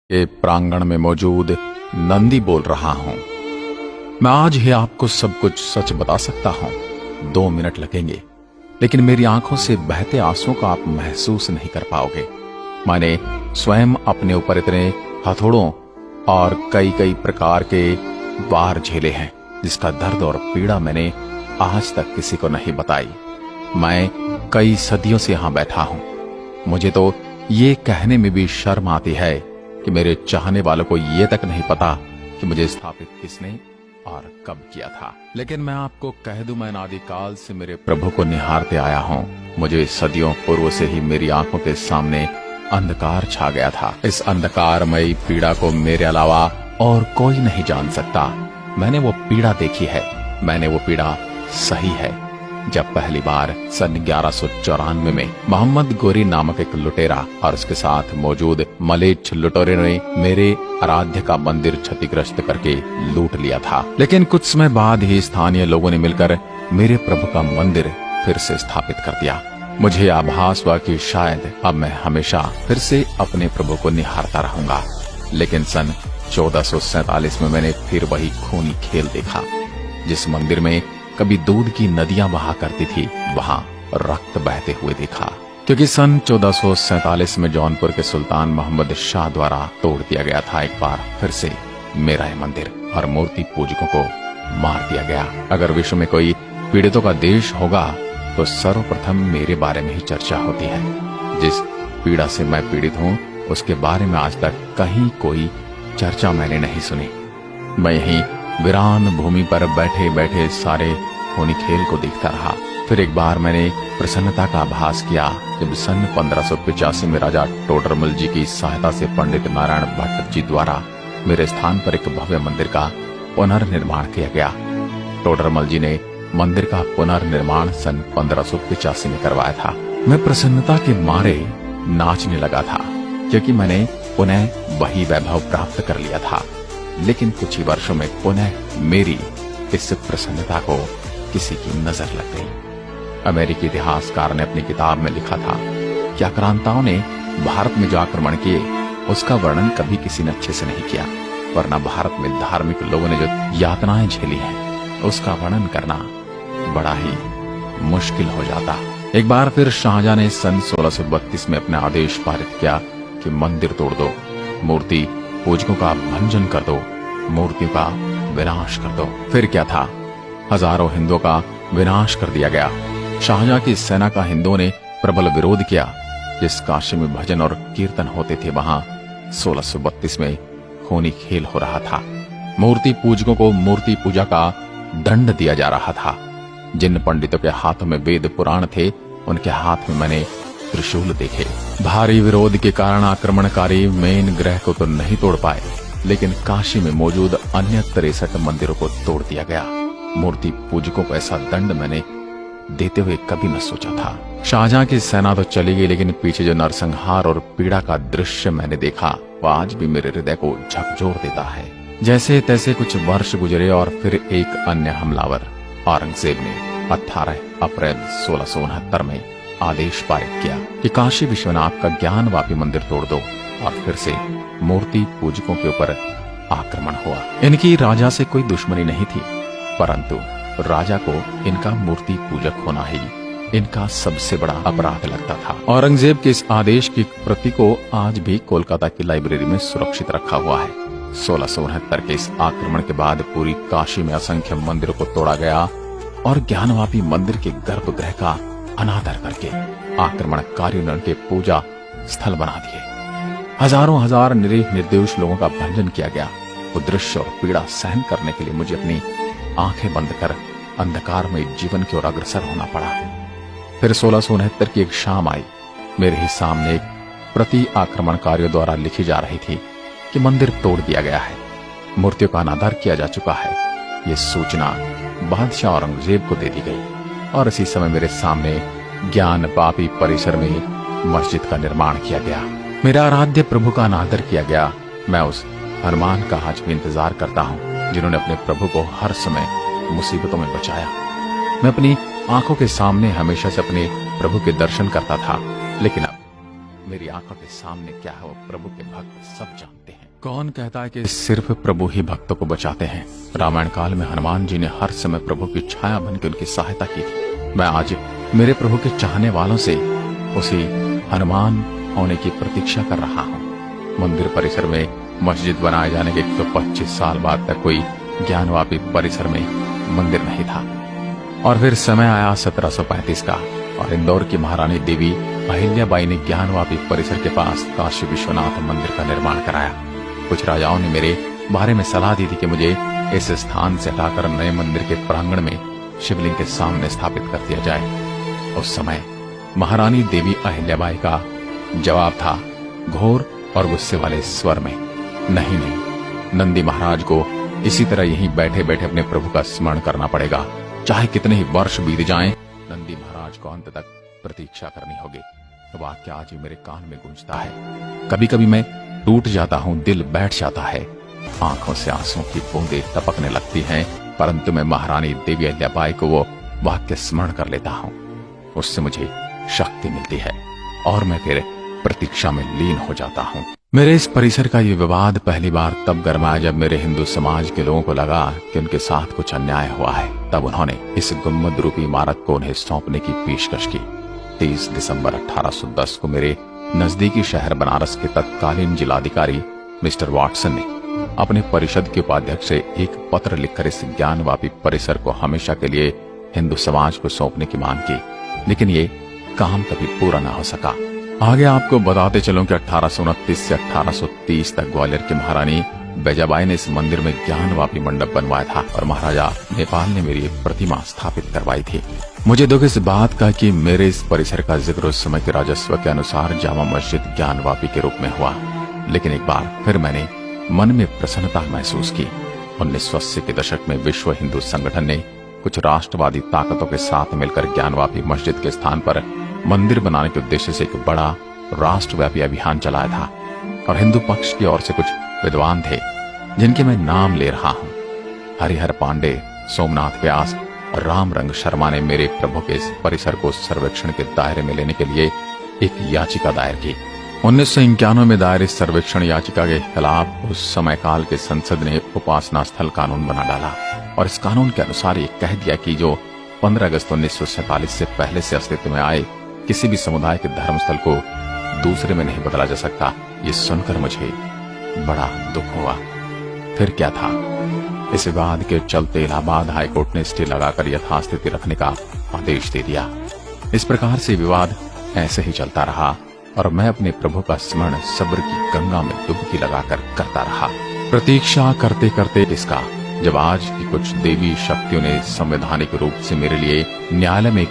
के प्रांगण में मौजूद नंदी बोल रहा हूं। मैं आज ही आपको सब कुछ सच बता सकता हूं। 2 मिनट लगेंगे, लेकिन मेरी आंखों से बहते आंसुओं का आप महसूस नहीं कर पाओगे। मैंने स्वयं अपने ऊपर इतने हथौड़ों और कई कई प्रकार के वार झेले हैं, जिसका दर्द और पीड़ा मैंने आज तक किसी को नहीं बताई। मैं कई सदियों से यहां बैठा हूं। मुझे तो ये कहने में भी शर्म आती है कि मेरे चाहने वालों को ये तक नहीं पता कि मुझे स्थापित किसने और कब किया था। लेकिन मैं आपको कह दूं, मैं अनादिकाल से मेरे प्रभु को निहारते आया हूं। मुझे सदियों पूर्व से ही मेरी आंखों के सामने अंधकार छा गया था। इस अंधकारमयी पीड़ा को मेरे अलावा और कोई नहीं जान सकता। मैंने वो पीड़ा देखी है। मैंने वो पीड़ा सही है। जब पहली बार सन 1194 में मोहम्मद गोरी नामक एक लुटेरा और उसके साथ मौजूद मलेच्छ लुटेरे ने मेरे आराध्य का मंदिर क्षतिग्रस्त करके लूट लिया था। लेकिन कुछ समय बाद ही स्थानीय लोगों ने मिलकर मेरे प्रभु का मंदिर फिर से स्थापित कर दिया। मुझे आभास हुआ कि शायद अब मैं हमेशा फिर से अपने प्रभु को निहारता रहूंगा। लेकिन सन 1447 में मैंने फिर वही खूनी खेल देखा। जिस मंदिर में कभी दूध की नदियां बहा करती थी, वहां रक्त बहते हुए देखा। क्योंकि सन 1447 में जौनपुर के सुल्तान मोहम्मद शाह द्वारा तोड़ दिया गया था एक बार फिर से मेरा यह मंदिर, और मूर्ति पूजकों को मार दिया गया। अगर विश्व में कोई पीड़ितों का देश होगा तो सर्वप्रथम मेरे बारे में ही चर्चा होती है। जिस पीड़ा से मैं पीड़ित हूँ, उसके बारे में आज तक कहीं कोई चर्चा मैंने नहीं सुनी। मैं यहीं वीरान भूमि पर बैठे बैठे सारे खूनी खेल को देखता रहा। फिर एक बार मैंने प्रसन्नता का आभास किया जब सन 1585 में राजा टोडरमल जी की सहायता से पंडित नारायण भट्ट जी द्वारा मेरे स्थान पर एक भव्य मंदिर का पुनर्निर्माण किया गया। टोडरमल जी ने मंदिर का पुनर्निर्माण सन 1585 में करवाया था। मैं प्रसन्नता के मारे नाचने लगा था, क्योंकि मैंने पुनः वही वैभव प्राप्त कर लिया था। लेकिन कुछ ही वर्षों में पुनः मेरी इस प्रसन्नता को किसी की नजर लग गई। अमेरिकी इतिहासकार ने अपनी किताब में लिखा था कि आक्रांताओं ने भारत में जो आक्रमण किए, उसका वर्णन कभी किसी ने अच्छे से नहीं किया, वरना भारत में धार्मिक लोगों ने जो यातनाएं झेली हैं, उसका वर्णन करना बड़ा ही मुश्किल हो जाता। एक बार फिर शाहजहां ने सन 1632 में अपना आदेश पारित किया कि मंदिर तोड़ दो, मूर्ति पूजकों का भंजन कर दो, मूर्तियों का विनाश कर दो। फिर क्या था, हजारों हिंदुओं का विनाश कर दिया गया। शाहजहां की सेना का हिंदुओं ने प्रबल विरोध किया। जिस काशी में भजन और कीर्तन होते थे, वहां 1632 में खूनी खेल हो रहा था। मूर्ति पूजकों को मूर्ति पूजा का दंड दिया जा रहा था। जिन पंडितों के हाथों में वेद पुराण थे, उनके हाथ में मैंने त्रिशूल देखे। भारी विरोध के कारण आक्रमणकारी मेन ग्रह को तो नहीं तोड़ पाए, लेकिन काशी में मौजूद अन्य 63 मंदिरों को तोड़ दिया गया। मूर्ति पूजकों को ऐसा दंड मैंने देते हुए कभी न सोचा था। शाहजहां की सेना तो चली गई, लेकिन पीछे जो नरसंहार और पीड़ा का दृश्य मैंने देखा, वह आज भी मेरे हृदय को झकझोर देता है। जैसे तैसे कुछ वर्ष गुजरे और फिर एक अन्य हमलावर औरंगजेब ने 18 अप्रैल 1669 में आदेश पारित किया कि काशी विश्वनाथ का ज्ञानवापी मंदिर तोड़ दो, और फिर से मूर्ति पूजकों के ऊपर आक्रमण हुआ। इनकी राजा से कोई दुश्मनी नहीं थी, परंतु राजा को इनका मूर्ति पूजक होना ही इनका सबसे बड़ा अपराध लगता था। औरंगजेब के इस आदेश की प्रति को आज भी कोलकाता की लाइब्रेरी में सुरक्षित रखा हुआ है। 1669 के इस आक्रमण के बाद पूरी काशी में असंख्य मंदिरों को तोड़ा गया और ज्ञानवापी मंदिर के गर्भगृह का अनादर करके आक्रमणकारियों ने उनके पूजा स्थल बना दिए। हजारों हजार निरीह निर्दोष लोगों का भंजन किया गया। वो दृश्य और पीड़ा सहन करने के लिए मुझे अपनी आंखें बंद कर अंधकार में जीवन की ओर अग्रसर होना पड़ा। फिर 1669 की एक शाम आई। मेरे ही सामने एक प्रति आक्रमणकारियों द्वारा लिखी जा रही थी कि मंदिर तोड़ दिया गया है, मूर्तियों का अनादर किया जा चुका है। ये सूचना बादशाह औरंगजेब को दे दी गई, और इसी समय मेरे सामने ज्ञान पापी परिसर में मस्जिद का निर्माण किया गया। मेरा आराध्य प्रभु का अनादर किया गया। मैं उस हनुमान का आज भी इंतजार करता हूँ, जिन्होंने अपने प्रभु को हर समय मुसीबतों में बचाया। मैं अपनी आंखों के सामने हमेशा से अपने प्रभु के दर्शन करता था, लेकिन अब मेरी आंखों के सामने क्या है वो प्रभु के भक्त सब जानते हैं। कौन कहता है कि सिर्फ प्रभु ही भक्तों को बचाते हैं? रामायण काल में हनुमान जी ने हर समय प्रभु की छाया बनकर उनकी सहायता की थी। मैं आज मेरे प्रभु के चाहने वालों से उसी हनुमान होने की प्रतीक्षा कर रहा हूँ। मंदिर परिसर में मस्जिद बनाए जाने के 125 साल बाद तक कोई ज्ञानवापी परिसर में मंदिर नहीं था, और फिर समय आया 1735 का, और इंदौर की महारानी देवी अहिल्याबाई ने ज्ञानवापी परिसर के पास काशी विश्वनाथ मंदिर का निर्माण कराया। कुछ राजाओं ने मेरे बारे में सलाह दी थी कि मुझे इस स्थान से हटाकर नए मंदिर के प्रांगण में शिवलिंग के सामने स्थापित कर दिया जाए। उस समय महारानी देवी अहिल्याबाई का जवाब था घोर और गुस्से वाले स्वर में, नहीं नहीं, नंदी महाराज को इसी तरह यहीं बैठे बैठे अपने प्रभु का स्मरण करना पड़ेगा, चाहे कितने ही वर्ष बीत जाएं, नंदी महाराज को अंत तक प्रतीक्षा करनी होगी। वाक्य आज भी मेरे कान में गूंजता है। कभी कभी मैं टूट जाता हूँ, दिल बैठ जाता है, आंखों से आंसुओं की बूंदें टपकने लगती हैं, परंतु मैं महारानी देवी अहिल्याबाई को वो वाक्य स्मरण कर लेता हूँ। उससे मुझे शक्ति मिलती है और मैं फिर प्रतीक्षा में लीन हो जाता हूँ। मेरे इस परिसर का ये विवाद पहली बार तब गरमाया जब मेरे हिंदू समाज के लोगों को लगा कि उनके साथ कुछ अन्याय हुआ है। तब उन्होंने इस गुम्बद रूपी इमारत को उन्हें सौंपने की पेशकश की। 30 दिसंबर 1810 को मेरे नजदीकी शहर बनारस के तत्कालीन जिलाधिकारी मिस्टर वाटसन ने अपने परिषद के उपाध्यक्ष से एक पत्र लिखकर इस ज्ञानवापी परिसर को हमेशा के लिए हिंदू समाज को सौंपने की मांग की, लेकिन ये काम कभी पूरा न हो सका। आगे आपको बताते चलूं कि 1829 से 1830 तक ग्वालियर की महारानी बैजाबाई ने इस मंदिर में ज्ञानवापी मंडप बनवाया था और महाराजा नेपाल ने मेरी एक प्रतिमा स्थापित करवाई थी। मुझे दुख इस बात का कि मेरे इस परिसर का जिक्र उस समय के राजस्व के अनुसार जामा मस्जिद ज्ञानवापी के रूप में हुआ, लेकिन एक बार फिर मैंने मन में प्रसन्नता महसूस की। 1980 के दशक में विश्व हिंदू संगठन ने कुछ राष्ट्रवादी ताकतों के साथ मिलकर ज्ञानवापी मस्जिद के स्थान पर मंदिर बनाने के उद्देश्य से एक बड़ा राष्ट्रव्यापी अभियान चलाया था, और हिंदू पक्ष की ओर से कुछ विद्वान थे जिनके मैं नाम ले रहा हूँ। हरिहर पांडे, सोमनाथ व्यास और रामरंग शर्मा ने मेरे प्रभु के इस परिसर को सर्वेक्षण के दायरे में लेने के लिए एक याचिका दायर की। 1991 में दायर इस सर्वेक्षण याचिका के खिलाफ उस समय काल के संसद ने उपासना स्थल कानून बना डाला, और इस कानून के अनुसार ये कह दिया कि जो 15 अगस्त 1947 से पहले से अस्तित्व में आए किसी भी समुदाय के धर्मस्थल को दूसरे में नहीं बदला जा सकता। ये सुनकर मुझे बड़ा दुख हुआ। फिर क्या था, इस विवाद के चलते इलाहाबाद हाईकोर्ट ने स्टे लगाकर यथास्थिति रखने का आदेश दे दिया। इस प्रकार से विवाद ऐसे ही चलता रहा और मैं अपने प्रभु का स्मरण सब्र की गंगा में डुबकी लगाकर करता रहा, प्रतीक्षा करते करते इसका जब आज की कुछ देवी शक्तियों ने संवैधानिक रूप से मेरे लिए न्यायालय में